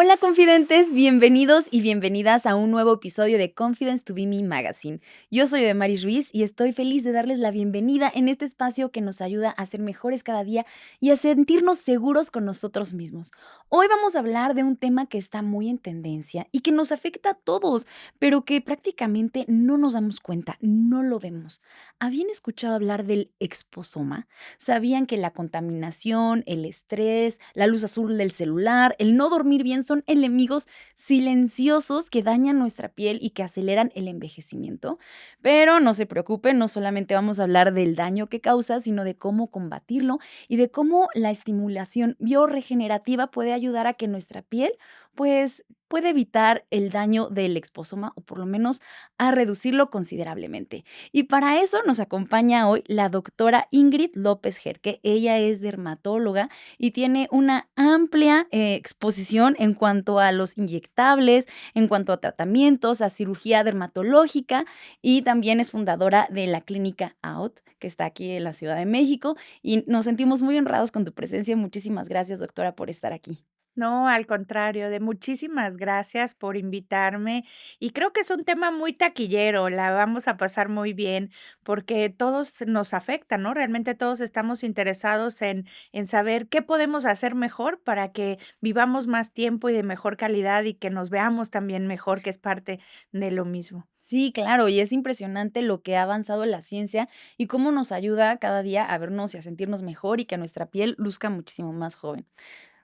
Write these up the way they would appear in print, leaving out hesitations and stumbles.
Hola confidentes, bienvenidos y bienvenidas a un nuevo episodio de Confidence to Be Me Magazine. Yo soy Demaris Ruiz y estoy feliz de darles la bienvenida en este espacio que nos ayuda a ser mejores cada día y a sentirnos seguros con nosotros mismos. Hoy vamos a hablar de un tema que está muy en tendencia y que nos afecta a todos, pero que prácticamente no nos damos cuenta, no lo vemos. ¿Habían escuchado hablar del exposoma? ¿Sabían que la contaminación, el estrés, la luz azul del celular, el no dormir bien son enemigos silenciosos que dañan nuestra piel y que aceleran el envejecimiento? Pero no se preocupen, no solamente vamos a hablar del daño que causa, sino de cómo combatirlo y de cómo la estimulación biorregenerativa puede ayudar a que nuestra piel, pues, puede evitar el daño del exposoma o por lo menos a reducirlo considerablemente. Y para eso nos acompaña hoy la doctora Ingrid López Jerque. Ella es dermatóloga y tiene una amplia exposición en cuanto a los inyectables, en cuanto a tratamientos, a cirugía dermatológica y también es fundadora de la clínica Out, que está aquí en la Ciudad de México. Y nos sentimos muy honrados con tu presencia. Muchísimas gracias, doctora, por estar aquí. No, al contrario, de muchísimas gracias por invitarme. Y creo que es un tema muy taquillero, la vamos a pasar muy bien, porque todos nos afecta, ¿no? Realmente todos estamos interesados en saber qué podemos hacer mejor para que vivamos más tiempo y de mejor calidad y que nos veamos también mejor, que es parte de lo mismo. Sí, claro, y es impresionante lo que ha avanzado la ciencia y cómo nos ayuda cada día a vernos y a sentirnos mejor y que nuestra piel luzca muchísimo más joven.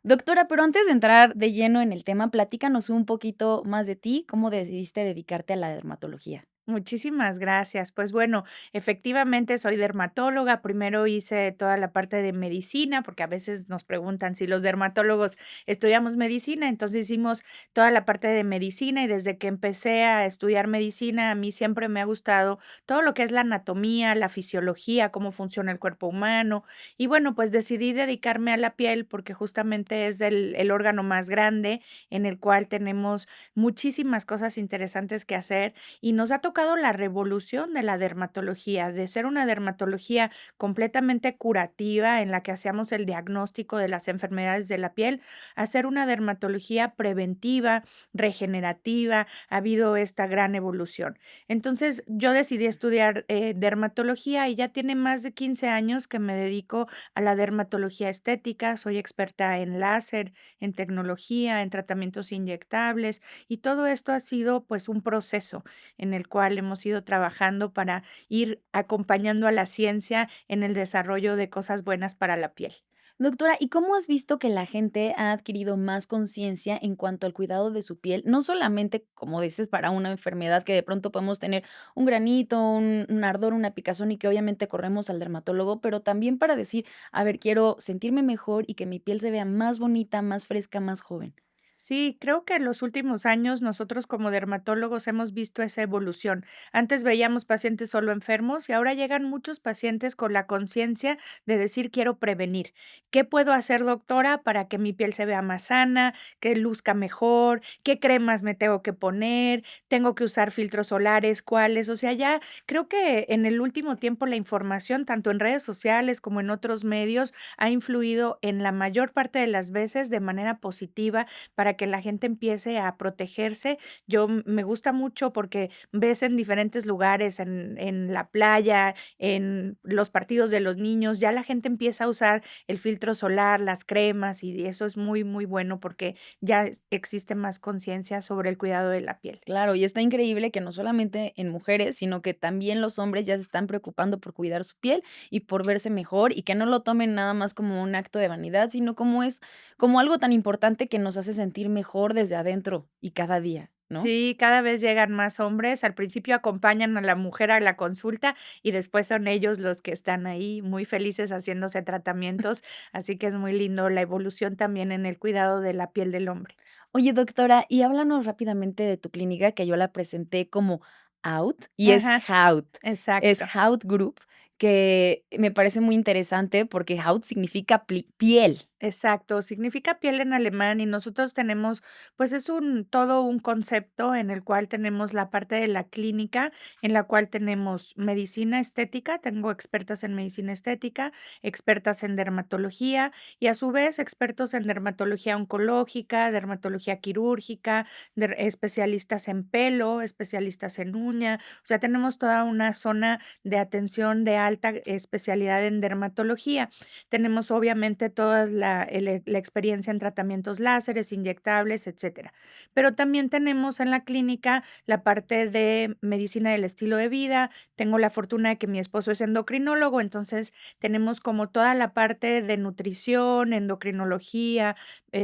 Doctora, pero antes de entrar de lleno en el tema, platícanos un poquito más de ti, ¿cómo decidiste dedicarte a la dermatología? Muchísimas gracias. Pues bueno, efectivamente soy dermatóloga. Primero hice toda la parte de medicina, porque a veces nos preguntan si los dermatólogos estudiamos medicina. Entonces hicimos toda la parte de medicina y desde que empecé a estudiar medicina, a mí siempre me ha gustado todo lo que es la anatomía, la fisiología, cómo funciona el cuerpo humano. Y bueno, pues decidí dedicarme a la piel porque justamente es el órgano más grande en el cual tenemos muchísimas cosas interesantes que hacer y nos ha tocado la revolución de la dermatología, de ser una dermatología completamente curativa en la que hacíamos el diagnóstico de las enfermedades de la piel, a ser una dermatología preventiva, regenerativa. Ha habido esta gran evolución. Entonces, yo decidí estudiar dermatología y ya tiene más de 15 años que me dedico a la dermatología estética. Soy experta en láser, en tecnología, en tratamientos inyectables y todo esto ha sido pues un proceso en el cual hemos ido trabajando para ir acompañando a la ciencia en el desarrollo de cosas buenas para la piel. Doctora, ¿y cómo has visto que la gente ha adquirido más conciencia en cuanto al cuidado de su piel? No solamente, como dices, para una enfermedad que de pronto podemos tener un granito, un ardor, una picazón y que obviamente corremos al dermatólogo, pero también para decir, a ver, quiero sentirme mejor y que mi piel se vea más bonita, más fresca, más joven. Sí, creo que en los últimos años nosotros como dermatólogos hemos visto esa evolución. Antes veíamos pacientes solo enfermos y ahora llegan muchos pacientes con la conciencia de decir quiero prevenir. ¿Qué puedo hacer, doctora, para que mi piel se vea más sana, que luzca mejor? ¿Qué cremas me tengo que poner? ¿Tengo que usar filtros solares? ¿Cuáles? O sea, ya creo que en el último tiempo la información, tanto en redes sociales como en otros medios, ha influido en la mayor parte de las veces de manera positiva para que la gente empiece a protegerse. Me gusta mucho porque ves en diferentes lugares, en la playa, en los partidos de los niños, ya la gente empieza a usar el filtro solar, las cremas, y eso es muy, muy bueno porque ya existe más conciencia sobre el cuidado de la piel. Claro, y está increíble que no solamente en mujeres, sino que también los hombres ya se están preocupando por cuidar su piel y por verse mejor y que no lo tomen nada más como un acto de vanidad, sino como es como algo tan importante que nos hace sentir mejor desde adentro y cada día, ¿no? Sí, cada vez llegan más hombres. Al principio acompañan a la mujer a la consulta y después son ellos los que están ahí muy felices haciéndose tratamientos, así que es muy lindo la evolución también en el cuidado de la piel del hombre. Oye, doctora, y háblanos rápidamente de tu clínica, que yo la presenté como Out y es Ajá, Hout, es exacto. Hout Group. que me parece muy interesante porque Haut significa piel. Exacto, significa piel en alemán y nosotros tenemos, pues es un todo un concepto en el cual tenemos la parte de la clínica, en la cual tenemos medicina estética, tengo expertas en medicina estética, expertas en dermatología y a su vez expertos en dermatología oncológica, dermatología quirúrgica, especialistas en pelo, especialistas en uña, o sea, tenemos toda una zona de atención de alta especialidad en dermatología. Tenemos obviamente toda la experiencia en tratamientos láseres, inyectables, etcétera. Pero también tenemos en la clínica la parte de medicina del estilo de vida. Tengo la fortuna de que mi esposo es endocrinólogo, entonces tenemos como toda la parte de nutrición, endocrinología,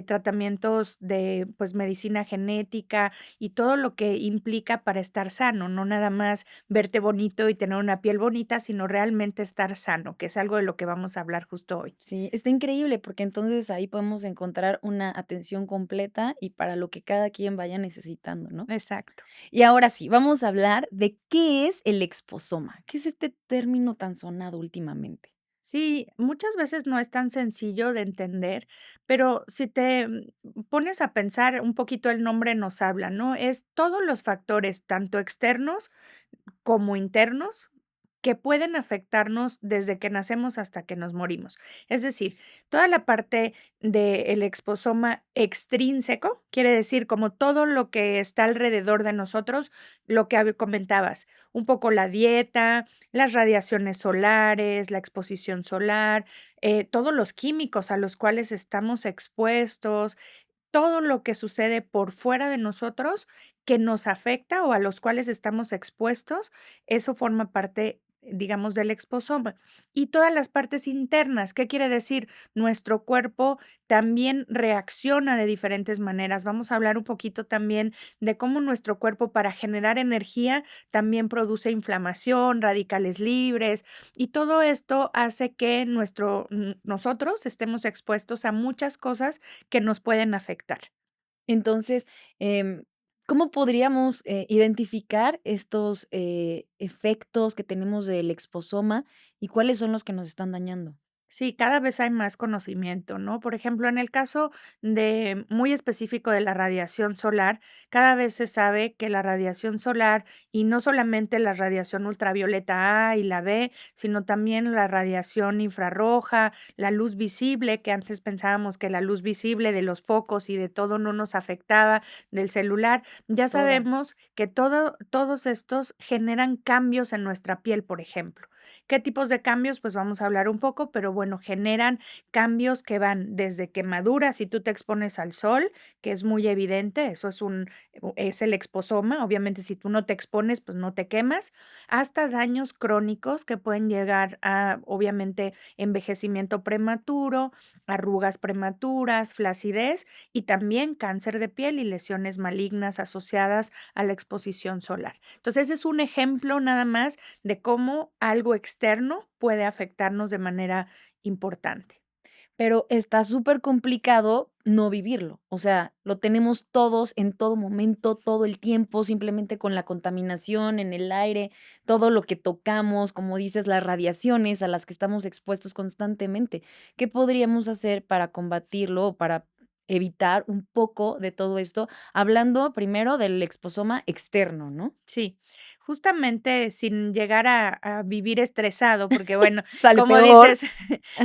tratamientos de, pues, medicina genética y todo lo que implica para estar sano, no nada más verte bonito y tener una piel bonita, sino realmente estar sano, que es algo de lo que vamos a hablar justo hoy. Sí, está increíble porque entonces ahí podemos encontrar una atención completa y para lo que cada quien vaya necesitando, ¿no? Exacto. Y ahora sí, vamos a hablar de qué es el exposoma. ¿Qué es este término tan sonado últimamente? Sí, muchas veces no es tan sencillo de entender, pero si te pones a pensar un poquito, el nombre nos habla, ¿no? Es todos los factores, tanto externos como internos, que pueden afectarnos desde que nacemos hasta que nos morimos. Es decir, toda la parte del exposoma extrínseco, quiere decir como todo lo que está alrededor de nosotros, lo que comentabas, un poco la dieta, las radiaciones solares, la exposición solar, todos los químicos a los cuales estamos expuestos, todo lo que sucede por fuera de nosotros que nos afecta o a los cuales estamos expuestos, eso forma parte, digamos, del exposoma. Y todas las partes internas, ¿qué quiere decir? Nuestro cuerpo también reacciona de diferentes maneras. Vamos a hablar un poquito también de cómo nuestro cuerpo para generar energía también produce inflamación, radicales libres y todo esto hace que nosotros estemos expuestos a muchas cosas que nos pueden afectar. Entonces, ¿cómo podríamos, identificar estos, efectos que tenemos del exposoma y cuáles son los que nos están dañando? Sí, cada vez hay más conocimiento, ¿no? Por ejemplo, en el caso de muy específico de la radiación solar, cada vez se sabe que la radiación solar, y no solamente la radiación ultravioleta A y la B, sino también la radiación infrarroja, la luz visible, que antes pensábamos que la luz visible de los focos y de todo no nos afectaba, del celular, ya Toda. sabemos que todos estos generan cambios en nuestra piel, por ejemplo. ¿Qué tipos de cambios? Pues vamos a hablar un poco, pero bueno, generan cambios que van desde quemaduras si tú te expones al sol, que es muy evidente, eso es el exposoma, obviamente si tú no te expones, pues no te quemas, hasta daños crónicos que pueden llegar a, obviamente, envejecimiento prematuro, arrugas prematuras, flacidez y también cáncer de piel y lesiones malignas asociadas a la exposición solar. Entonces, ese es un ejemplo nada más de cómo algo externo puede afectarnos de manera importante. Pero está súper complicado no vivirlo. O sea, lo tenemos todos en todo momento, todo el tiempo, simplemente con la contaminación en el aire, todo lo que tocamos, como dices, las radiaciones a las que estamos expuestos constantemente. ¿Qué podríamos hacer para combatirlo o para evitar un poco de todo esto? Hablando primero del exposoma externo, ¿no? Sí, justamente sin llegar a vivir estresado, porque bueno, Sale como peor. dices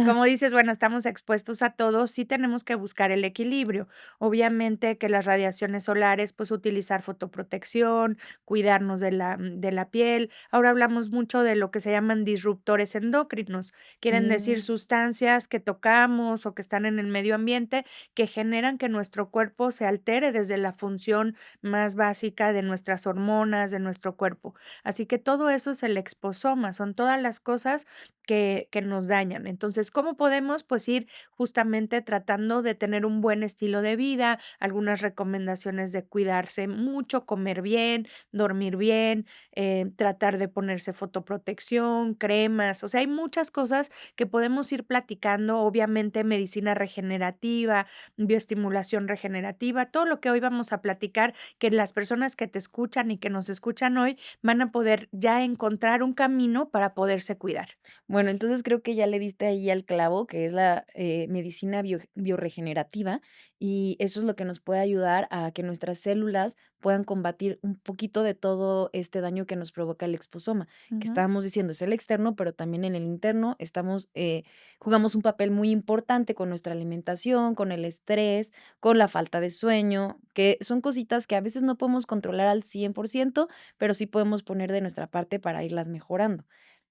como dices, bueno, estamos expuestos a todo, sí tenemos que buscar el equilibrio. Obviamente que las radiaciones solares, pues utilizar fotoprotección, cuidarnos de la piel. Ahora hablamos mucho de lo que se llaman disruptores endocrinos, quieren decir Mm. sustancias que tocamos o que están en el medio ambiente que generan que nuestro cuerpo se altere desde la función más básica de nuestras hormonas, de nuestro cuerpo. Así que todo eso es el exposoma, son todas las cosas que nos dañan. Entonces, ¿cómo podemos? Pues ir justamente tratando de tener un buen estilo de vida, algunas recomendaciones de cuidarse mucho, comer bien, dormir bien, tratar de ponerse fotoprotección, cremas, o sea, hay muchas cosas que podemos ir platicando, obviamente medicina regenerativa, bioestimulación regenerativa, todo lo que hoy vamos a platicar que las personas que te escuchan y que nos escuchan hoy van a poder ya encontrar un camino para poderse cuidar. Bueno, entonces creo que ya le diste ahí al clavo, que es la, medicina biorregenerativa, y eso es lo que nos puede ayudar a que nuestras células puedan combatir un poquito de todo este daño que nos provoca el exposoma, que Ujú. estábamos diciendo es el externo, pero también en el interno jugamos un papel muy importante con nuestra alimentación, con el estrés, con la falta de sueño, que son cositas que a veces no podemos controlar al 100%, pero sí podemos poner de nuestra parte para irlas mejorando.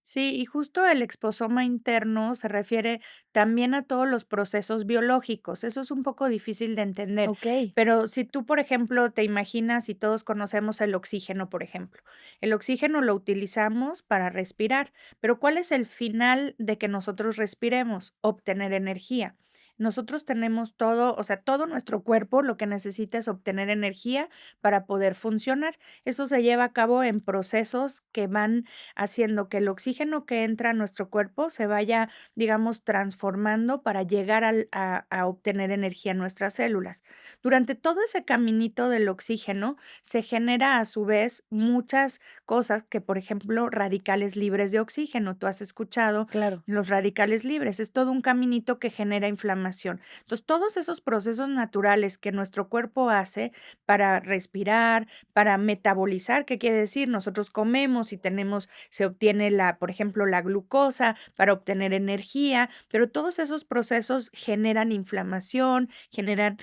Sí, y justo el exposoma interno se refiere también a todos los procesos biológicos. Eso es un poco difícil de entender, Okey, pero si tú, por ejemplo, te imaginas y todos conocemos el oxígeno, por ejemplo. El oxígeno lo utilizamos para respirar, pero ¿cuál es el final de que nosotros respiremos? Obtener energía. Nosotros tenemos todo, o sea, todo nuestro cuerpo lo que necesita es obtener energía para poder funcionar. Eso se lleva a cabo en procesos que van haciendo que el oxígeno que entra a nuestro cuerpo se vaya, digamos, transformando para llegar a obtener energía en nuestras células. Durante todo ese caminito del oxígeno se genera a su vez muchas cosas que, por ejemplo, radicales libres de oxígeno. Tú has escuchado claro. los radicales libres, es todo un caminito que genera inflamación. Entonces, todos esos procesos naturales que nuestro cuerpo hace para respirar, para metabolizar, ¿qué quiere decir? Nosotros comemos y tenemos se obtiene la, por ejemplo, la glucosa para obtener energía, pero todos esos procesos generan inflamación, generan,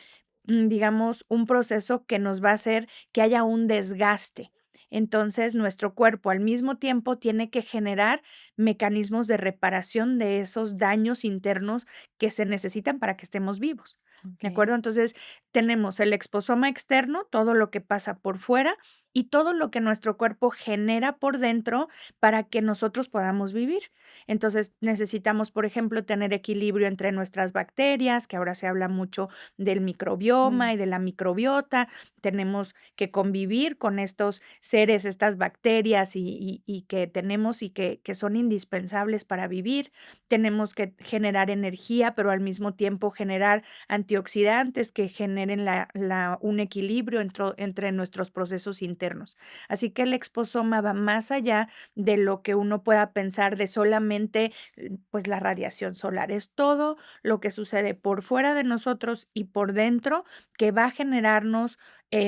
digamos, un proceso que nos va a hacer que haya un desgaste. Entonces, nuestro cuerpo al mismo tiempo tiene que generar mecanismos de reparación de esos daños internos que se necesitan para que estemos vivos. ¿De Okey. acuerdo? Entonces, tenemos el exposoma externo, todo lo que pasa por fuera y todo lo que nuestro cuerpo genera por dentro para que nosotros podamos vivir. Entonces, necesitamos, por ejemplo, tener equilibrio entre nuestras bacterias, que ahora se habla mucho del Mm, microbioma y de la microbiota. Tenemos que convivir con estos seres, estas bacterias y que tenemos y que son indispensables para vivir. Tenemos que generar energía, pero al mismo tiempo generar antioxidantes que generen un equilibrio entre nuestros procesos internos. Así que el exposoma va más allá de lo que uno pueda pensar de solamente, pues, la radiación solar. Es todo lo que sucede por fuera de nosotros y por dentro que va a generarnos,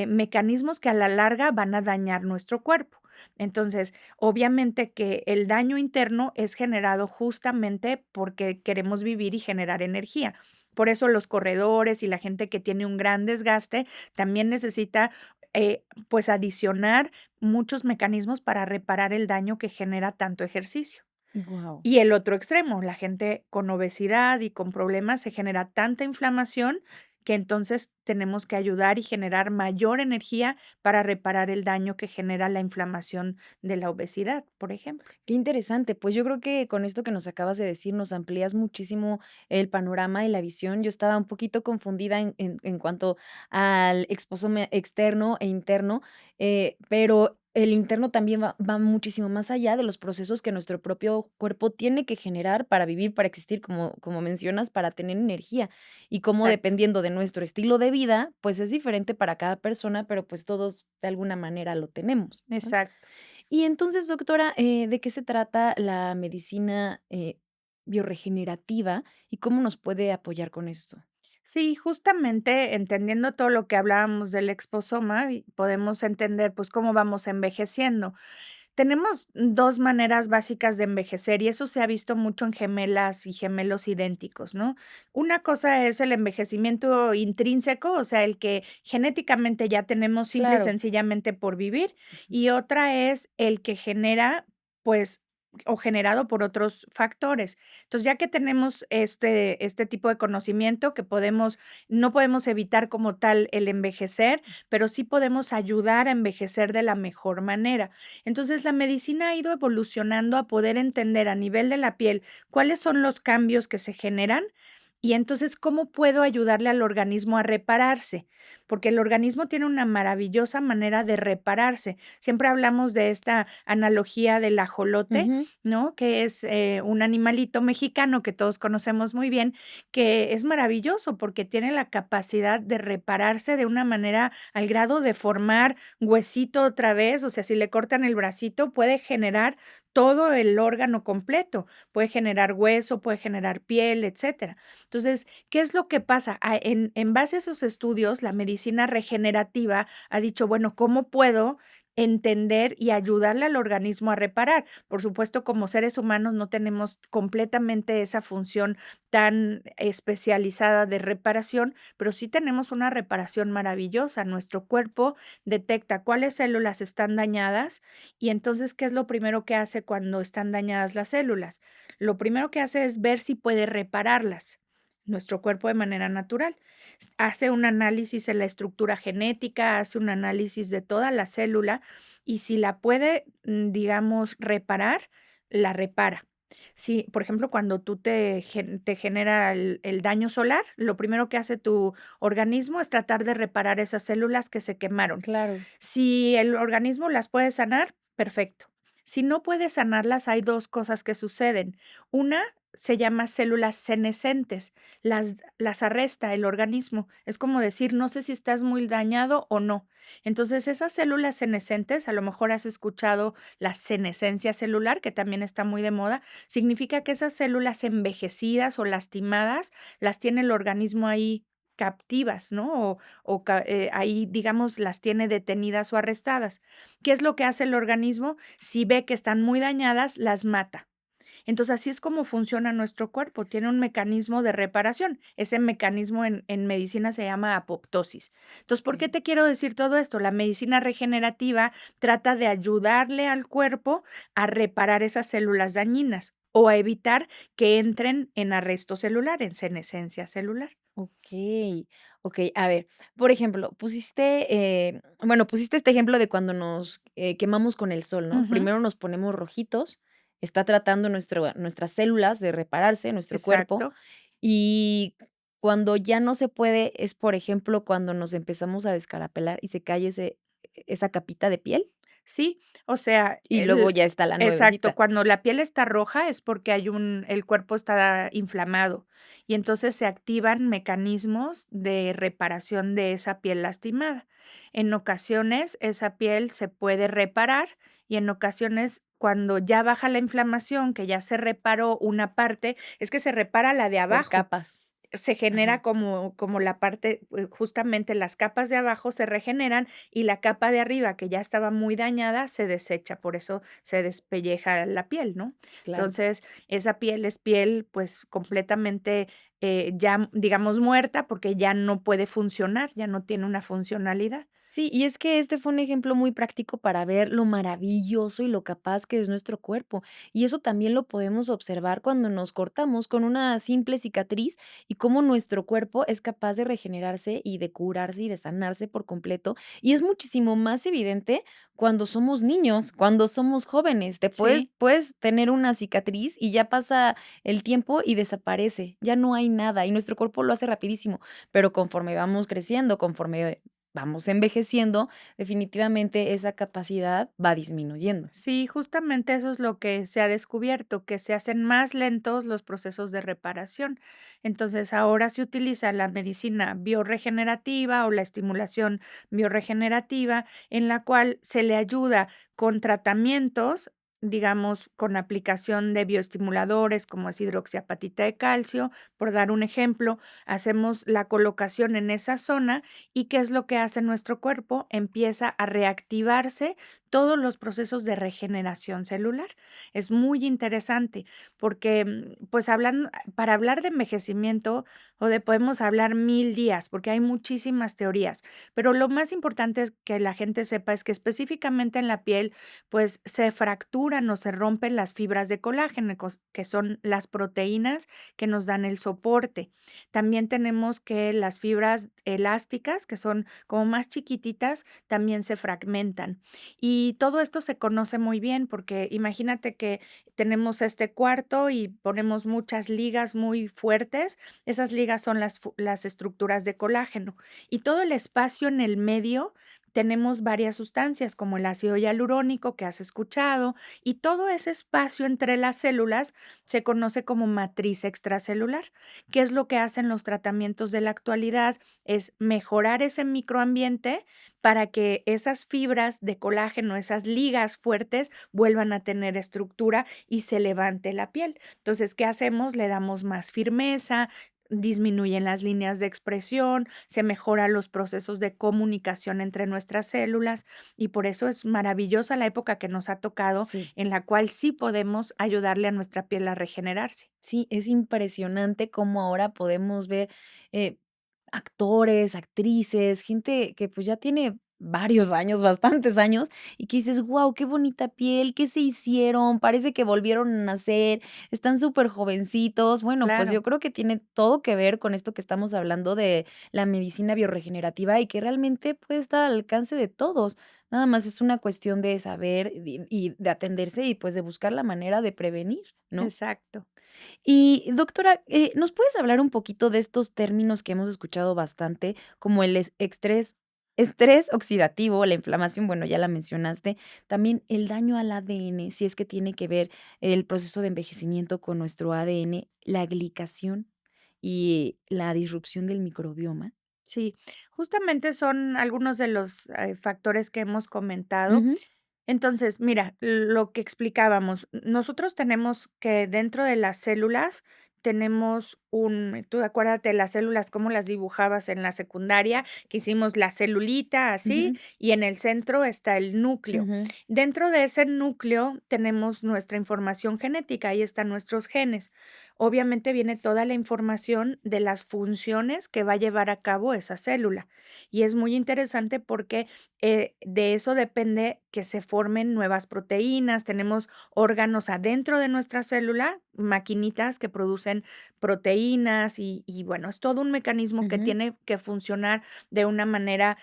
mecanismos que a la larga van a dañar nuestro cuerpo. Entonces, obviamente que el daño interno es generado justamente porque queremos vivir y generar energía. Por eso los corredores y la gente que tiene un gran desgaste también necesita, pues, adicionar muchos mecanismos para reparar el daño que genera tanto ejercicio. guau. Y el otro extremo, la gente con obesidad y con problemas, se genera tanta inflamación que entonces tenemos que ayudar y generar mayor energía para reparar el daño que genera la inflamación de la obesidad, por ejemplo. Qué interesante. Pues yo creo que con esto que nos acabas de decir, nos amplías muchísimo el panorama y la visión. Yo estaba un poquito confundida en cuanto al exposoma externo e interno, pero el interno también va muchísimo más allá de los procesos que nuestro propio cuerpo tiene que generar para vivir, para existir, como mencionas, para tener energía. Y cómo Exacto, dependiendo de nuestro estilo de vida, pues es diferente para cada persona, pero pues todos de alguna manera lo tenemos, ¿no? exacto. Y entonces, doctora, ¿de qué se trata la medicina, biorregenerativa y cómo nos puede apoyar con esto? Sí, justamente entendiendo todo lo que hablábamos del exposoma, y podemos entender, pues, cómo vamos envejeciendo. Tenemos 2 maneras básicas de envejecer, y eso se ha visto mucho en gemelas y gemelos idénticos, ¿no? Una cosa es el envejecimiento intrínseco, o sea, el que genéticamente ya tenemos simple y Claro. sencillamente por vivir, Ujú. y otra es el que genera, pues, o generado por otros factores. Entonces, ya que tenemos este tipo de conocimiento que podemos no podemos evitar como tal el envejecer, pero sí podemos ayudar a envejecer de la mejor manera. Entonces, la medicina ha ido evolucionando a poder entender a nivel de la piel cuáles son los cambios que se generan Y entonces, ¿cómo puedo ayudarle al organismo a repararse? Porque el organismo tiene una maravillosa manera de repararse. Siempre hablamos de esta analogía del ajolote, Ujú. ¿no? Que es un animalito mexicano que todos conocemos muy bien, que es maravilloso porque tiene la capacidad de repararse de una manera al grado de formar huesito otra vez. O sea, si le cortan el bracito, puede generar todo el órgano completo, puede generar hueso, puede generar piel, etcétera. Entonces, ¿qué es lo que pasa? En base a esos estudios, la medicina regenerativa ha dicho, bueno, ¿cómo puedo entender y ayudarle al organismo a reparar? Por supuesto, como seres humanos no tenemos completamente esa función tan especializada de reparación, pero sí tenemos una reparación maravillosa. Nuestro cuerpo detecta cuáles células están dañadas y entonces, ¿qué es lo primero que hace cuando están dañadas las células? Lo primero que hace es ver si puede repararlas. Nuestro cuerpo de manera natural. Hace un análisis en la estructura genética, hace un análisis de toda la célula y si la puede, digamos, reparar, la repara. Si, por ejemplo, cuando tú te genera el daño solar, lo primero que hace tu organismo es tratar de reparar esas células que se quemaron. Claro. Si el organismo las puede sanar, perfecto. Si no puede sanarlas, hay 2 cosas que suceden. Una se llama células senescentes, las arresta el organismo. Es como decir, no sé si estás muy dañado o no. Entonces, esas células senescentes, a lo mejor has escuchado la senescencia celular, que también está muy de moda, significa que esas células envejecidas o lastimadas las tiene el organismo ahí captivas, ¿no? Ahí, digamos, las tiene detenidas o arrestadas. ¿Qué es lo que hace el organismo? Si ve que están muy dañadas, las mata. Entonces, así es como funciona nuestro cuerpo, tiene un mecanismo de reparación. Ese mecanismo en medicina se llama apoptosis. Entonces, ¿por qué Okey. te quiero decir todo esto? La medicina regenerativa trata de ayudarle al cuerpo a reparar esas células dañinas o a evitar que entren en arresto celular, en senescencia celular. Okey, okey. A ver, por ejemplo, bueno, pusiste este ejemplo de cuando nos, quemamos con el sol, ¿no? Ujú, Primero nos ponemos rojitos, está tratando nuestras células de repararse, nuestro cuerpo, exacto. y cuando ya no se puede, es, por ejemplo, cuando nos empezamos a descarapelar y se cae esa capita de piel, Sí, o sea, y luego ya está la exacto, nuevecita. cuando la piel está roja es porque el cuerpo está inflamado y entonces se activan mecanismos de reparación de esa piel lastimada. En ocasiones esa piel se puede reparar y en ocasiones cuando ya baja la inflamación, que ya se reparó una parte, es que se repara la de Por abajo. capas. Se genera Ajá. como la parte, justamente las capas de abajo se regeneran y la capa de arriba, que ya estaba muy dañada, se desecha, por eso se despelleja la piel, ¿no? Claro. Entonces, esa piel es piel, pues, completamente, ya, digamos, muerta, porque ya no puede funcionar, ya no tiene una funcionalidad. Sí, y es que este fue un ejemplo muy práctico para ver lo maravilloso y lo capaz que es nuestro cuerpo. Y eso también lo podemos observar cuando nos cortamos con una simple cicatriz y cómo nuestro cuerpo es capaz de regenerarse y de curarse y de sanarse por completo. Y es muchísimo más evidente cuando somos niños, cuando somos jóvenes. Sí. Puedes tener una cicatriz y ya pasa el tiempo y desaparece, ya no hay nada y nuestro cuerpo lo hace rapidísimo. Pero conforme vamos creciendo, conforme vamos envejeciendo, definitivamente esa capacidad va disminuyendo. Sí, justamente eso es lo que se ha descubierto, que se hacen más lentos los procesos de reparación. Entonces, ahora se utiliza la medicina biorregenerativa o la estimulación biorregenerativa, en la cual se le ayuda con tratamientos, digamos, con aplicación de bioestimuladores como es hidroxiapatita de calcio, por dar un ejemplo, hacemos la colocación en esa zona y ¿qué es lo que hace nuestro cuerpo? Empieza a reactivarse todos los procesos de regeneración celular. Es muy interesante porque, pues, para hablar de envejecimiento podemos hablar 1000 días, porque hay muchísimas teorías, pero lo más importante es que la gente sepa es que específicamente en la piel, pues, se fractura no se rompen las fibras de colágeno, que son las proteínas que nos dan el soporte. También tenemos que las fibras elásticas, que son como más chiquititas, también se fragmentan. Y todo esto se conoce muy bien porque imagínate que tenemos este cuarto y ponemos muchas ligas muy fuertes. Esas ligas son las estructuras de colágeno. Y todo el espacio en el medio tenemos varias sustancias como el ácido hialurónico que has escuchado, y todo ese espacio entre las células se conoce como matriz extracelular. ¿Qué es lo que hacen los tratamientos de la actualidad? Es mejorar ese microambiente para que esas fibras de colágeno, esas ligas fuertes, vuelvan a tener estructura y se levante la piel. Entonces, ¿qué hacemos? Le damos más firmeza, disminuyen las líneas de expresión, se mejoran los procesos de comunicación entre nuestras células, y por eso es maravillosa la época que nos ha tocado, Sí. en la cual sí podemos ayudarle a nuestra piel a regenerarse. Sí, es impresionante cómo ahora podemos ver, eh, actores, actrices, gente que, pues, ya tiene varios años, bastantes años, y que dices: "Guau, qué bonita piel, ¿qué se hicieron? Parece que volvieron a nacer, están súper jovencitos". Bueno, pues, Claro, yo creo que tiene todo que ver con esto que estamos hablando de la medicina biorregenerativa y que realmente puede estar al alcance de todos. Nada más es una cuestión de saber y de atenderse y, pues, de buscar la manera de prevenir, ¿no? exacto. Y doctora, ¿nos puedes hablar un poquito de estos términos que hemos escuchado bastante, como el estrés oxidativo, la inflamación, bueno, ya la mencionaste, también el daño al ADN, si es que tiene que ver el proceso de envejecimiento con nuestro ADN, la glicación y la disrupción del microbioma? Sí, justamente son algunos de los, factores que hemos comentado. Ujú, Entonces, mira, lo que explicábamos, nosotros tenemos que dentro de las células tenemos tú acuérdate las células, cómo las dibujabas en la secundaria, que hicimos la celulita así, ujú, y en el centro está el núcleo. ujú, Dentro de ese núcleo tenemos nuestra información genética, ahí están nuestros genes. Obviamente viene toda la información de las funciones que va a llevar a cabo esa célula. Y es muy interesante porque de eso depende que se formen nuevas proteínas. Tenemos órganos adentro de nuestra célula, maquinitas que producen proteínas y bueno, es todo un mecanismo que ujú. tiene que funcionar de una manera,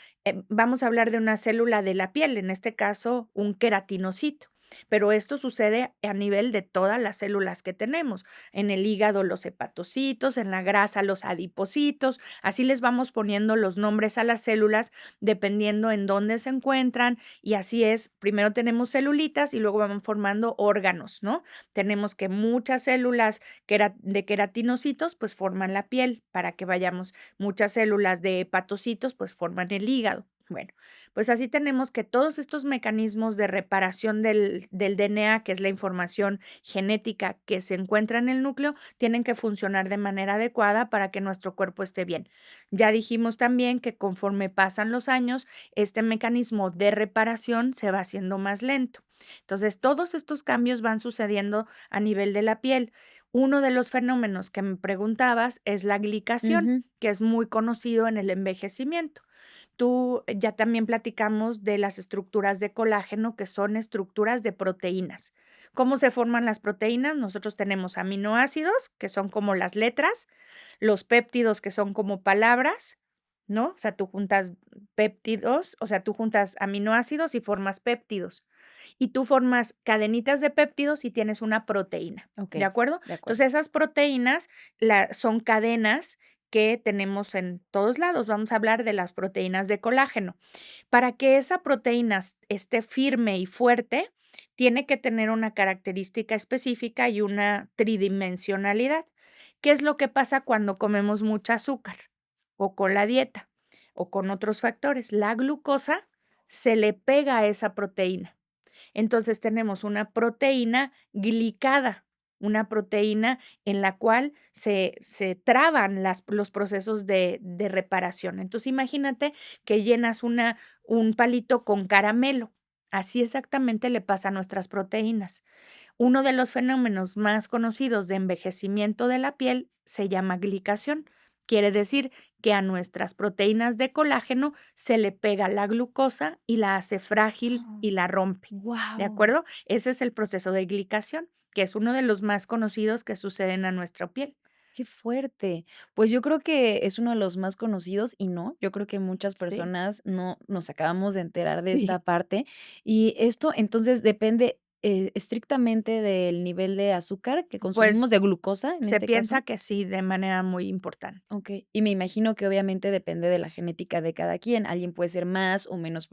vamos a hablar de una célula de la piel, en este caso, un queratinocito. Pero esto sucede a nivel de todas las células que tenemos. En el hígado, los hepatocitos, en la grasa, los adipocitos. Así les vamos poniendo los nombres a las células dependiendo en dónde se encuentran, y así es, primero tenemos celulitas y luego van formando órganos, ¿no? Tenemos que muchas células de queratinocitos, pues forman la piel, para que vayamos, muchas células de hepatocitos, pues forman el hígado. Bueno, pues así tenemos que todos estos mecanismos de reparación del DNA, que es la información genética que se encuentra en el núcleo, tienen que funcionar de manera adecuada para que nuestro cuerpo esté bien. Ya dijimos también que conforme pasan los años, este mecanismo de reparación se va haciendo más lento. Entonces, todos estos cambios van sucediendo a nivel de la piel. Uno de los fenómenos que me preguntabas es la glicación, Ujú, que es muy conocido en el envejecimiento. Ya también platicamos de las estructuras de colágeno, que son estructuras de proteínas. ¿Cómo se forman las proteínas? Nosotros tenemos aminoácidos, que son como las letras, los péptidos, que son como palabras, ¿no? O sea, tú juntas péptidos, o sea, tú juntas aminoácidos y formas péptidos. Y tú formas cadenitas de péptidos y tienes una proteína, ¿de okey, acuerdo? de acuerdo. Entonces, esas proteínas son cadenas que tenemos en todos lados. Vamos a hablar de las proteínas de colágeno. Para que esa proteína esté firme y fuerte, tiene que tener una característica específica y una tridimensionalidad. ¿Qué es lo que pasa cuando comemos mucha azúcar o con la dieta o con otros factores? La glucosa se le pega a esa proteína. Entonces tenemos una proteína glicada, una proteína en la cual se traban los procesos de reparación. Entonces imagínate que llenas un palito con caramelo. Así exactamente le pasa a nuestras proteínas. Uno de los fenómenos más conocidos de envejecimiento de la piel se llama glicación. Quiere decir que a nuestras proteínas de colágeno se le pega la glucosa y la hace frágil y la rompe, ¿de Wow. acuerdo? Ese es el proceso de glicación, que es uno de los más conocidos que suceden a nuestra piel. Qué fuerte. Pues yo creo que es uno de los más conocidos y no, yo creo que muchas Sí, personas no nos acabamos de enterar de esta sí. parte. Y esto entonces depende, estrictamente del nivel de azúcar que consumimos, Pues de glucosa en se este piensa caso. que sí, de manera muy importante. Okey. Y me imagino que obviamente depende de la genética de cada quien. Alguien puede ser más o menos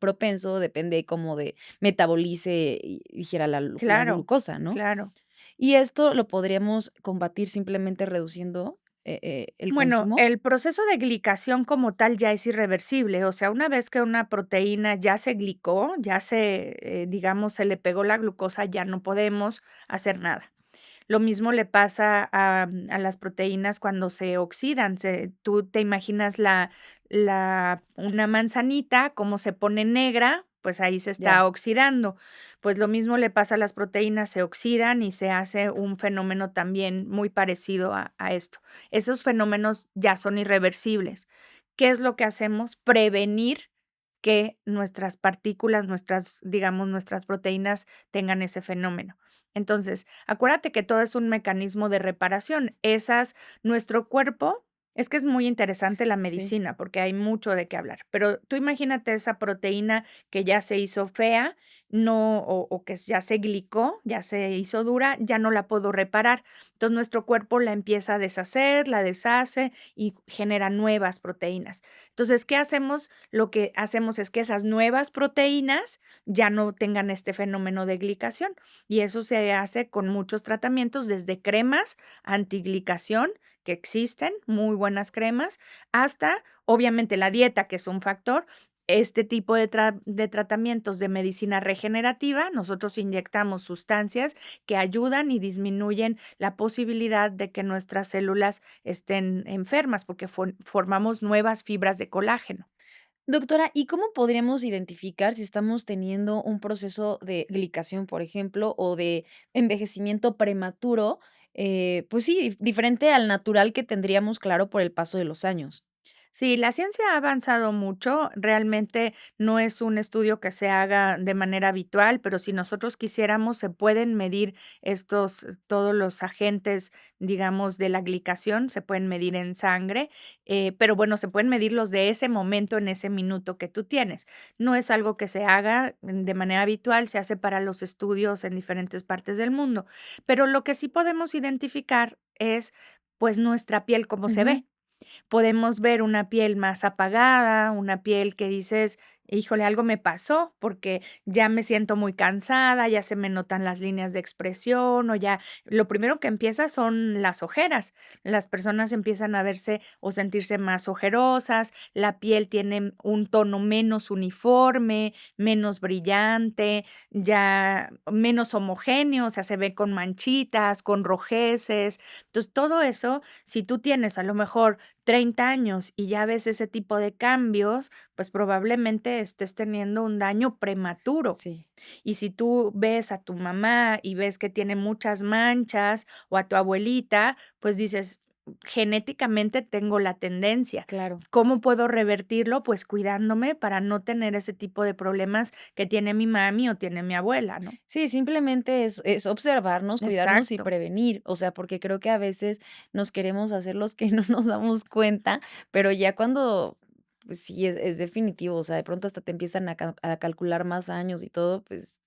propenso, depende cómo de metabolice y digiera la Claro, glucosa, ¿no? claro. Y esto lo podríamos combatir simplemente reduciendo, el Bueno, consumo. el proceso de glicación como tal ya es irreversible, o sea, una vez que una proteína ya se glicó, ya se, digamos, se le pegó la glucosa, ya no podemos hacer nada. Lo mismo le pasa a las proteínas cuando se oxidan. Tú te imaginas una manzanita, cómo se pone negra, pues ahí se Ya. está oxidando. Pues lo mismo le pasa a las proteínas, se oxidan y se hace un fenómeno también muy parecido a esto. Esos fenómenos ya son irreversibles. ¿Qué es lo que hacemos? Prevenir que nuestras partículas, digamos, nuestras proteínas tengan ese fenómeno. Entonces, acuérdate que todo es un mecanismo de reparación. Nuestro cuerpo, es que es muy interesante la Sí. medicina porque hay mucho de qué hablar, pero tú imagínate esa proteína que ya se hizo fea, no, o que ya se glicó, ya se hizo dura, ya no la puedo reparar. Entonces, nuestro cuerpo la empieza a deshacer, la deshace y genera nuevas proteínas. Entonces, ¿qué hacemos? Lo que hacemos es que esas nuevas proteínas ya no tengan este fenómeno de glicación. Y eso se hace con muchos tratamientos, desde cremas antiglicación, que existen, muy buenas cremas, hasta, obviamente, la dieta, que es un factor. Este tipo de tratamientos de medicina regenerativa, nosotros inyectamos sustancias que ayudan y disminuyen la posibilidad de que nuestras células estén enfermas, porque formamos nuevas fibras de colágeno. Doctora, ¿y cómo podríamos identificar si estamos teniendo un proceso de glicación, por ejemplo, o de envejecimiento prematuro? Pues sí, diferente al natural que tendríamos, claro, por el paso de los años. Sí, la ciencia ha avanzado mucho. Realmente no es un estudio que se haga de manera habitual, pero si nosotros quisiéramos, se pueden medir todos los agentes, digamos, de la glicación, se pueden medir en sangre, pero bueno, se pueden medir los de ese momento, en ese minuto que tú tienes. No es algo que se haga de manera habitual, se hace para los estudios en diferentes partes del mundo, pero lo que sí podemos identificar es, pues, nuestra piel, cómo se Ujú. ve. Podemos ver una piel más apagada, una piel que dices: "Híjole, algo me pasó, porque ya me siento muy cansada, ya se me notan las líneas de expresión", o ya lo primero que empieza son las ojeras. Las personas empiezan a verse o sentirse más ojerosas, la piel tiene un tono menos uniforme, menos brillante, ya menos homogéneo, o sea, se ve con manchitas, con rojeces. Entonces, todo eso, si tú tienes a lo mejor 30 años y ya ves ese tipo de cambios, pues probablemente estés teniendo un daño prematuro. Sí, Y si tú ves a tu mamá y ves que tiene muchas manchas o a tu abuelita, pues dices, genéticamente tengo la tendencia. claro. ¿Cómo puedo revertirlo? Pues cuidándome para no tener ese tipo de problemas que tiene mi mami o tiene mi abuela, ¿no? Sí, simplemente es observarnos, cuidarnos y Exacto. prevenir, o sea, porque creo que a veces nos queremos hacer los que no nos damos cuenta, pero ya cuando, pues sí, es definitivo, o sea, de pronto hasta te empiezan a calcular más años y todo, pues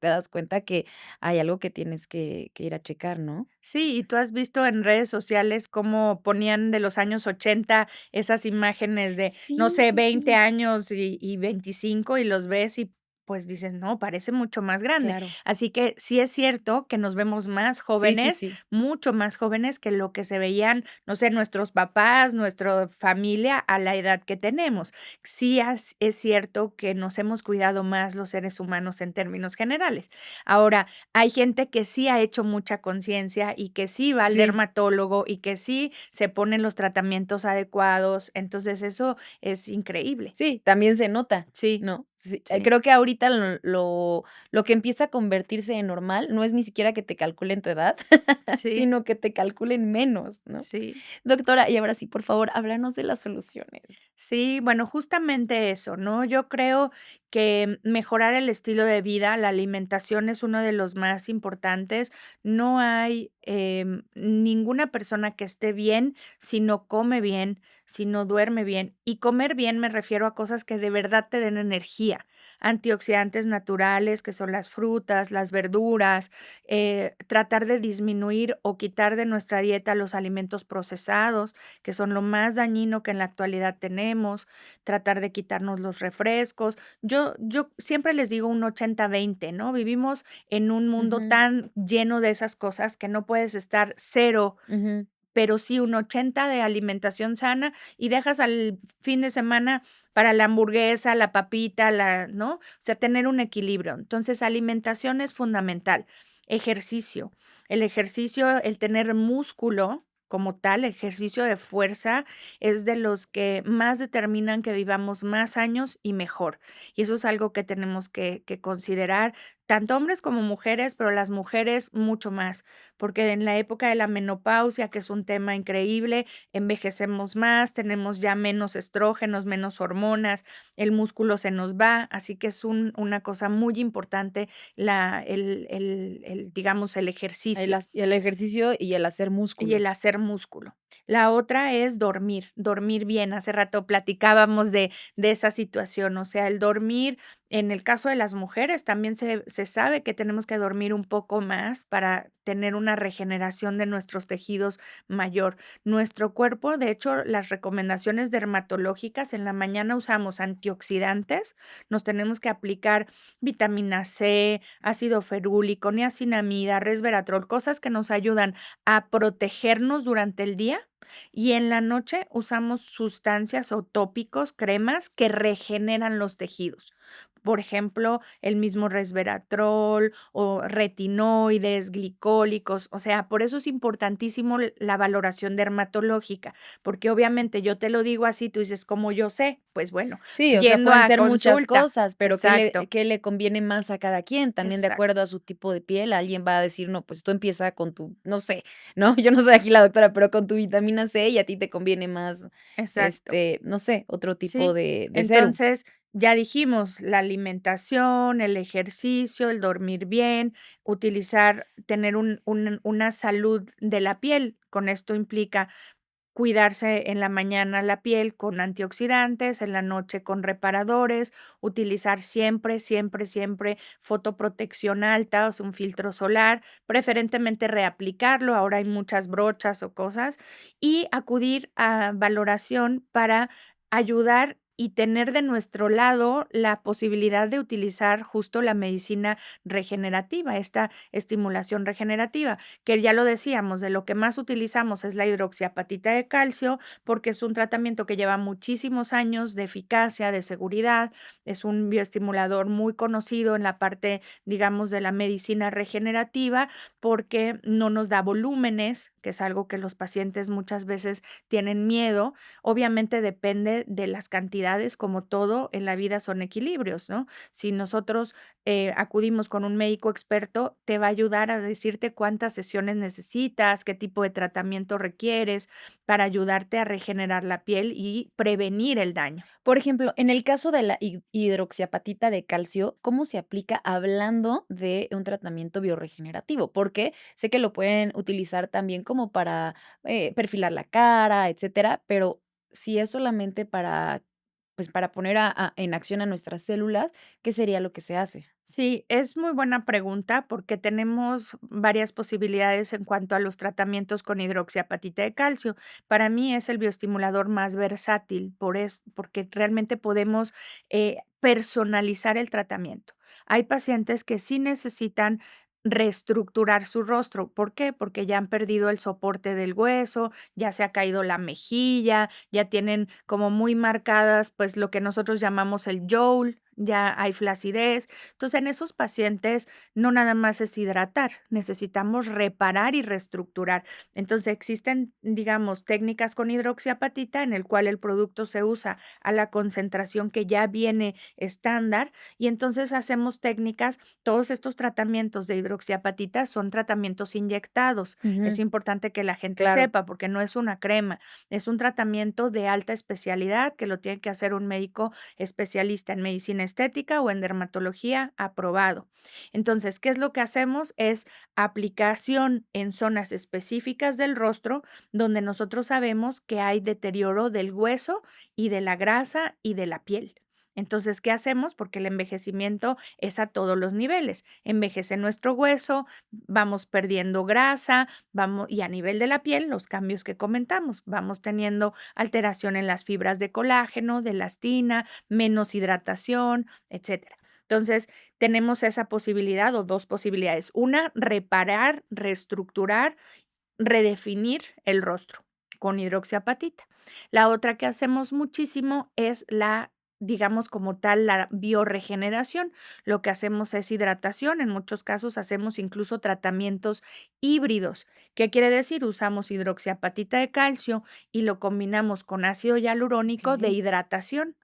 te das cuenta que hay algo que tienes que ir a checar, ¿no? Sí, y tú has visto en redes sociales cómo ponían de los años 80 esas imágenes de, no Sí, sé, sí, 20 sí, años y 25 y los ves y pues dices, no, parece mucho más grande. claro. Así que sí es cierto que nos vemos más Sí, sí, jóvenes, sí. mucho más jóvenes que lo que se veían, no sé, nuestros papás, nuestra familia a la edad que tenemos. Sí es cierto que nos hemos cuidado más los seres humanos en términos generales. Ahora, hay gente que sí ha hecho mucha conciencia y que sí va al Sí. dermatólogo y que sí se ponen los tratamientos adecuados, entonces eso es increíble. Sí, también se nota, Sí, ¿no? Sí, sí. creo que ahorita ahorita lo que empieza a convertirse en normal no es ni siquiera que te calculen tu edad, Sí, sino que te calculen menos, ¿no? sí. Doctora, y ahora sí, por favor, háblanos de las soluciones. Sí, bueno, justamente eso, ¿no? Yo creo que mejorar el estilo de vida, la alimentación es uno de los más importantes. No hay ninguna persona que esté bien si no come bien, si no duerme bien. Y comer bien me refiero a cosas que de verdad te den energía. Antioxidantes naturales, que son las frutas, las verduras, tratar de disminuir o quitar de nuestra dieta los alimentos procesados que son lo más dañino que en la actualidad tenemos, tratar de quitarnos los refrescos. Yo siempre les digo un 80-20, ¿no? Vivimos en un mundo Ujú, tan lleno de esas cosas que no puedes estar cero, ujú. pero sí un 80 de alimentación sana y dejas al fin de semana para la hamburguesa, la papita, ¿no? O sea, tener un equilibrio. Entonces, alimentación es fundamental. Ejercicio. El ejercicio, el tener músculo como tal, ejercicio de fuerza, es de los que más determinan que vivamos más años y mejor. Y eso es algo que tenemos que considerar, tanto hombres como mujeres, pero las mujeres mucho más porque en la época de la menopausia, que es un tema increíble, envejecemos más, tenemos ya menos estrógenos, menos hormonas, el músculo se nos va, así que es una cosa muy importante digamos, el ejercicio. El ejercicio y el hacer Y músculo. el hacer músculo. La otra es dormir, dormir bien. Hace rato platicábamos de esa situación, o sea, el dormir, en el caso de las mujeres, también se sabe que tenemos que dormir un poco más para tener una regeneración de nuestros tejidos mayor. Nuestro cuerpo, de hecho, las recomendaciones dermatológicas, en la mañana usamos antioxidantes, nos tenemos que aplicar vitamina C, ácido ferúlico, niacinamida, resveratrol, cosas que nos ayudan a protegernos durante el día y en la noche usamos sustancias o tópicos, cremas que regeneran los tejidos. Por ejemplo, el mismo resveratrol o retinoides, glicólicos, o sea, por eso es importantísimo la valoración dermatológica, porque obviamente yo te lo digo así, tú dices, ¿cómo yo sé? Pues bueno, Sí, o sea, yendo pueden a ser muchas consulta. cosas, pero Exacto, qué le conviene más a cada quien, también de exacto, acuerdo a su tipo de piel. Alguien va a decir: "No, pues tú empieza con tu", no sé, ¿no? Yo no soy aquí la doctora, pero con tu vitamina C y a ti te conviene más, exacto. no sé, otro tipo Sí, de serum. entonces ya dijimos la alimentación, el ejercicio, el dormir bien, utilizar, tener una salud de la piel. Con esto implica cuidarse en la mañana la piel con antioxidantes, en la noche con reparadores, utilizar siempre, siempre, siempre fotoprotección alta, o sea, un filtro solar, preferentemente reaplicarlo, ahora hay muchas brochas o cosas, y acudir a valoración para ayudar y tener de nuestro lado la posibilidad de utilizar justo la medicina regenerativa, esta estimulación regenerativa que ya lo decíamos, de lo que más utilizamos es la hidroxiapatita de calcio, porque es un tratamiento que lleva muchísimos años de eficacia, de seguridad, es un bioestimulador muy conocido en la parte, digamos, de la medicina regenerativa, porque no nos da volúmenes, que es algo que los pacientes muchas veces tienen miedo. Obviamente depende de las cantidades, como todo en la vida son equilibrios, ¿no? Si nosotros acudimos con un médico experto, te va a ayudar a decirte cuántas sesiones necesitas, qué tipo de tratamiento requieres para ayudarte a regenerar la piel y prevenir el daño. Por ejemplo, en el caso de la hidroxiapatita de calcio, ¿cómo se aplica hablando de un tratamiento biorregenerativo? Porque sé que lo pueden utilizar también como para, perfilar la cara, etcétera, pero si es solamente para, pues, para poner en acción a nuestras células, ¿qué sería lo que se hace? Sí, es muy buena pregunta porque tenemos varias posibilidades en cuanto a los tratamientos con hidroxiapatita de calcio. Para mí es el bioestimulador más versátil porque realmente podemos personalizar el tratamiento. Hay pacientes que sí necesitan reestructurar su rostro. ¿Por qué? Porque ya han perdido el soporte del hueso, ya se ha caído la mejilla, ya tienen como muy marcadas, pues lo que nosotros llamamos el jowl, ya hay flacidez. Entonces, en esos pacientes no nada más es hidratar, necesitamos reparar y reestructurar. Entonces, existen, digamos, técnicas con hidroxiapatita en el cual el producto se usa a la concentración que ya viene estándar y entonces hacemos técnicas, todos estos tratamientos de hidroxiapatita son tratamientos inyectados. Es Ujú, importante que la gente claro. sepa porque no es una crema, es un tratamiento de alta especialidad que lo tiene que hacer un médico especialista en medicina estética o en dermatología aprobado. Entonces, ¿qué es lo que hacemos? Es aplicación en zonas específicas del rostro donde nosotros sabemos que hay deterioro del hueso y de la grasa y de la piel. Entonces, ¿qué hacemos? Porque el envejecimiento es a todos los niveles. Envejece nuestro hueso, vamos perdiendo grasa, vamos, y a nivel de la piel, los cambios que comentamos, vamos teniendo alteración en las fibras de colágeno, de elastina, menos hidratación, etcétera. Entonces, tenemos esa posibilidad o 2 posibilidades. Una, reparar, reestructurar, redefinir el rostro con hidroxiapatita. La otra que hacemos muchísimo es la, digamos, como tal, la biorregeneración. Lo que hacemos es hidratación, en muchos casos hacemos incluso tratamientos híbridos. ¿Qué quiere decir? Usamos hidroxiapatita de calcio y lo combinamos con ácido hialurónico de Okey. hidratación.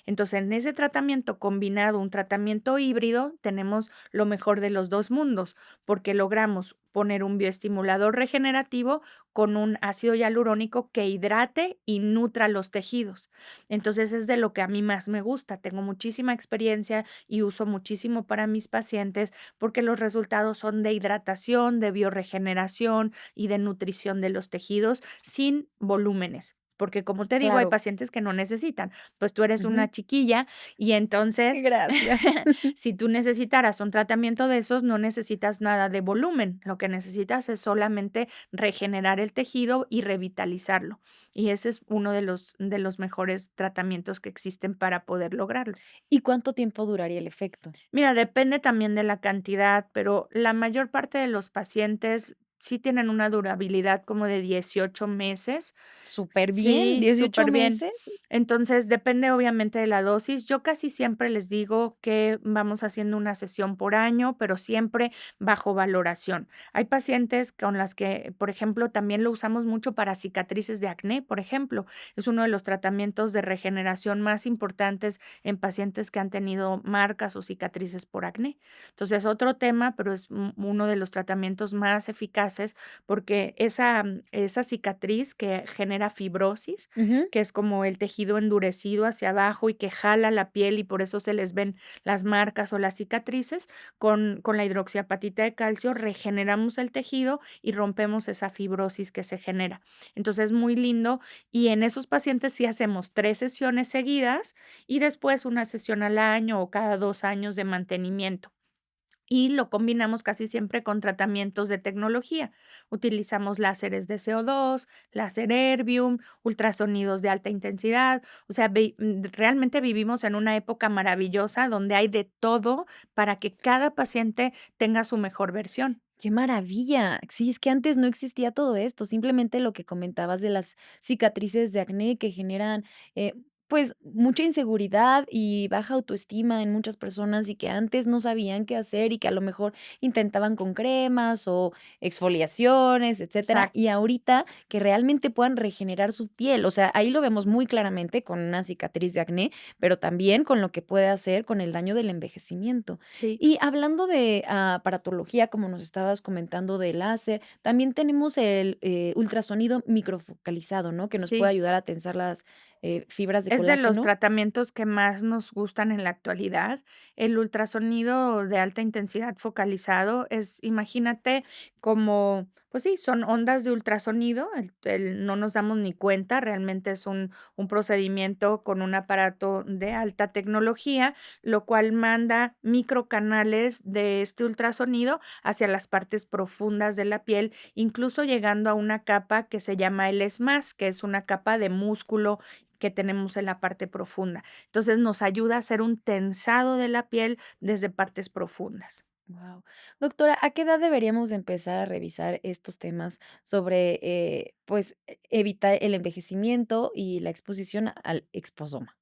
Entonces, en ese tratamiento combinado, un tratamiento híbrido, tenemos lo mejor de los 2 mundos, porque logramos poner un bioestimulador regenerativo con un ácido hialurónico que hidrate y nutra los tejidos. Entonces, es de lo que a mí más me gusta. Tengo muchísima experiencia y uso muchísimo para mis pacientes, porque los resultados son de hidratación, de biorregeneración y de nutrición de los tejidos sin volúmenes. Porque, como te digo, hay Claro. pacientes que no necesitan, pues tú eres Ujú. una chiquilla y entonces, Gracias. si tú necesitaras un tratamiento de esos, no necesitas nada de volumen, lo que necesitas es solamente regenerar el tejido y revitalizarlo. Y ese es uno de los mejores tratamientos que existen para poder lograrlo. ¿Y cuánto tiempo duraría el efecto? Mira, depende también de la cantidad, pero la mayor parte de los pacientes sí tienen una durabilidad como de 18 meses. Súper bien, Sí, 18 súper bien. meses. Entonces, depende obviamente de la dosis. Yo casi siempre les digo que vamos haciendo una sesión por año, pero siempre bajo valoración. Hay pacientes con las que, por ejemplo, también lo usamos mucho para cicatrices de acné, por ejemplo. Es uno de los tratamientos de regeneración más importantes en pacientes que han tenido marcas o cicatrices por acné. Entonces, otro tema, pero es uno de los tratamientos más eficaces porque esa cicatriz que genera fibrosis, Ujú. que es como el tejido endurecido hacia abajo y que jala la piel y por eso se les ven las marcas o las cicatrices, con la hidroxiapatita de calcio regeneramos el tejido y rompemos esa fibrosis que se genera. Entonces, es muy lindo y en esos pacientes sí hacemos 3 sesiones seguidas y después una sesión al año o cada 2 años de mantenimiento. Y lo combinamos casi siempre con tratamientos de tecnología. Utilizamos láseres de CO2, láser Erbium, ultrasonidos de alta intensidad. O sea, realmente vivimos en una época maravillosa donde hay de todo para que cada paciente tenga su mejor versión. Qué maravilla. Sí, es que antes no existía todo esto, simplemente lo que comentabas de las cicatrices de acné que generan, pues, mucha inseguridad y baja autoestima en muchas personas, y que antes no sabían qué hacer, y que a lo mejor intentaban con cremas o exfoliaciones, etcétera, y Exacto. ahorita que realmente puedan regenerar su piel. O sea, ahí lo vemos muy claramente con una cicatriz de acné, pero también con lo que puede hacer con el daño del envejecimiento. Sí. Y hablando de aparatología, como nos estabas comentando de láser, también tenemos el ultrasonido microfocalizado, ¿no? Que nos puede Sí. ayudar a tensar las fibras de Es de los colágeno. tratamientos que más nos gustan en la actualidad. El ultrasonido de alta intensidad focalizado es, imagínate, como, pues sí, son ondas de ultrasonido, no nos damos ni cuenta, realmente es un procedimiento con un aparato de alta tecnología, lo cual manda microcanales de este ultrasonido hacia las partes profundas de la piel, incluso llegando a una capa que se llama el ESMAS, que es una capa de músculo que tenemos en la parte profunda. Entonces, nos ayuda a hacer un tensado de la piel desde partes profundas. Wow. Doctora, ¿a qué edad deberíamos de empezar a revisar estos temas sobre, pues, evitar el envejecimiento y la exposición al exposoma?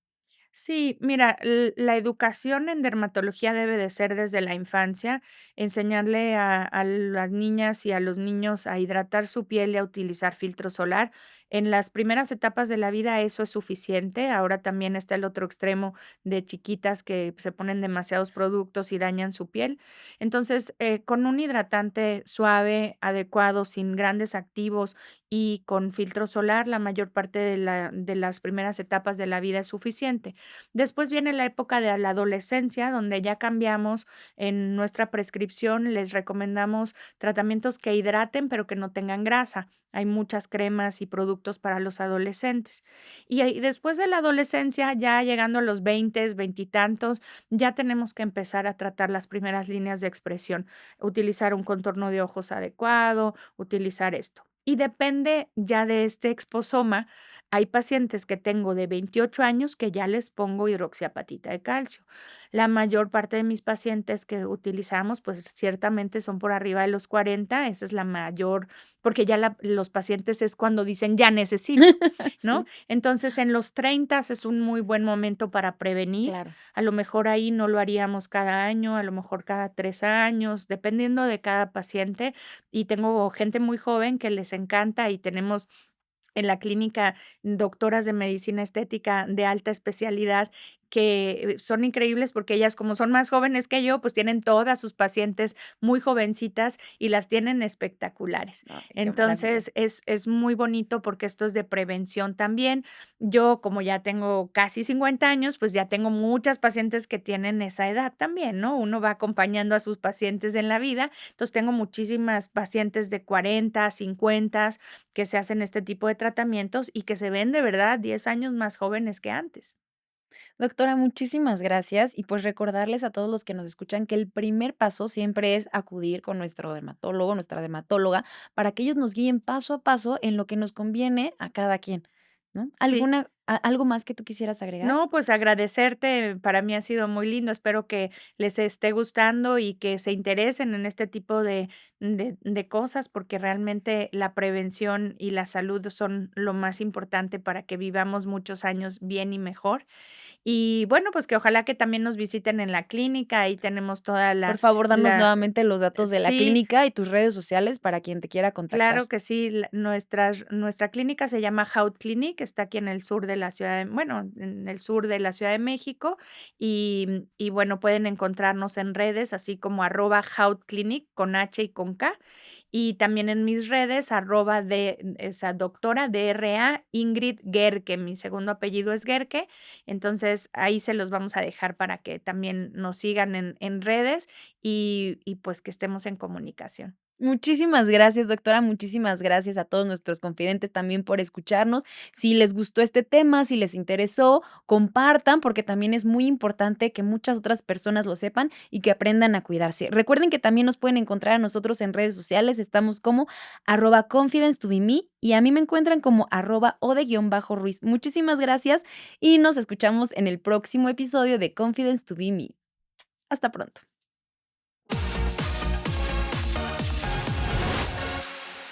Sí, mira, la educación en dermatología debe de ser desde la infancia, enseñarle a las niñas y a los niños a hidratar su piel y a utilizar filtro solar. En las primeras etapas de la vida eso es suficiente. Ahora también está el otro extremo de chiquitas que se ponen demasiados productos y dañan su piel. Entonces, con un hidratante suave, adecuado, sin grandes activos y con filtro solar, la mayor parte de las primeras etapas de la vida es suficiente. Después viene la época de la adolescencia, donde ya cambiamos en nuestra prescripción, les recomendamos tratamientos que hidraten, pero que no tengan grasa. Hay muchas cremas y productos para los adolescentes. Y ahí después de la adolescencia, ya llegando a los 20, veintitantos, ya tenemos que empezar a tratar las primeras líneas de expresión, utilizar un contorno de ojos adecuado, utilizar esto. Y depende ya de este exposoma. Hay pacientes que tengo de 28 años que ya les pongo hidroxiapatita de calcio. La mayor parte de mis pacientes que utilizamos, pues ciertamente son por arriba de los 40, esa es la mayor, porque ya los pacientes es cuando dicen ya necesito, ¿no? Sí, Entonces en los 30 es un muy buen momento para prevenir. claro. A lo mejor ahí no lo haríamos cada año, a lo mejor cada 3 años, dependiendo de cada paciente. Y tengo gente muy joven que les encanta y tenemos en la clínica, doctoras de medicina estética de alta especialidad que son increíbles porque ellas, como son más jóvenes que yo, pues tienen todas sus pacientes muy jovencitas y las tienen espectaculares. Ay, qué maravilla. Entonces, es muy bonito porque esto es de prevención también. Yo, como ya tengo casi 50 años, pues ya tengo muchas pacientes que tienen esa edad también, ¿no? Uno va acompañando a sus pacientes en la vida. Entonces, tengo muchísimas pacientes de 40, 50 que se hacen este tipo de tratamientos y que se ven de verdad 10 años más jóvenes que antes. Doctora, muchísimas gracias y pues recordarles a todos los que nos escuchan que el primer paso siempre es acudir con nuestro dermatólogo, nuestra dermatóloga, para que ellos nos guíen paso a paso en lo que nos conviene a cada quien, ¿no? Sí. ¿Algo más que tú quisieras agregar? No, pues agradecerte, para mí ha sido muy lindo, espero que les esté gustando y que se interesen en este tipo de cosas, porque realmente la prevención y la salud son lo más importante para que vivamos muchos años bien y mejor. Y bueno, pues que ojalá que también nos visiten en la clínica, ahí tenemos toda Por favor, danos la nuevamente los datos de la sí. clínica y tus redes sociales para quien te quiera contactar. Claro que sí, nuestra clínica se llama Haut Clinic, está aquí en el sur de la ciudad de bueno, en el sur de la Ciudad de México, y bueno, pueden encontrarnos en redes, así como @Haut Clinic con H y con K, y también en mis redes, esa doctora DRA Ingrid Gerke, mi segundo apellido es Gerke, entonces ahí se los vamos a dejar para que también nos sigan en redes y pues que estemos en comunicación. Muchísimas gracias, doctora. Muchísimas gracias a todos nuestros confidentes también por escucharnos. Si les gustó este tema, si les interesó, compartan, porque también es muy importante que muchas otras personas lo sepan y que aprendan a cuidarse. Recuerden que también nos pueden encontrar a nosotros en redes sociales. Estamos como @confidence to be me y a mí me encuentran como @ode_ruiz. Muchísimas gracias y nos escuchamos en el próximo episodio de Confidence to be me. Hasta pronto.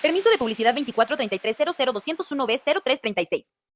Permiso de publicidad 2433002001B0336.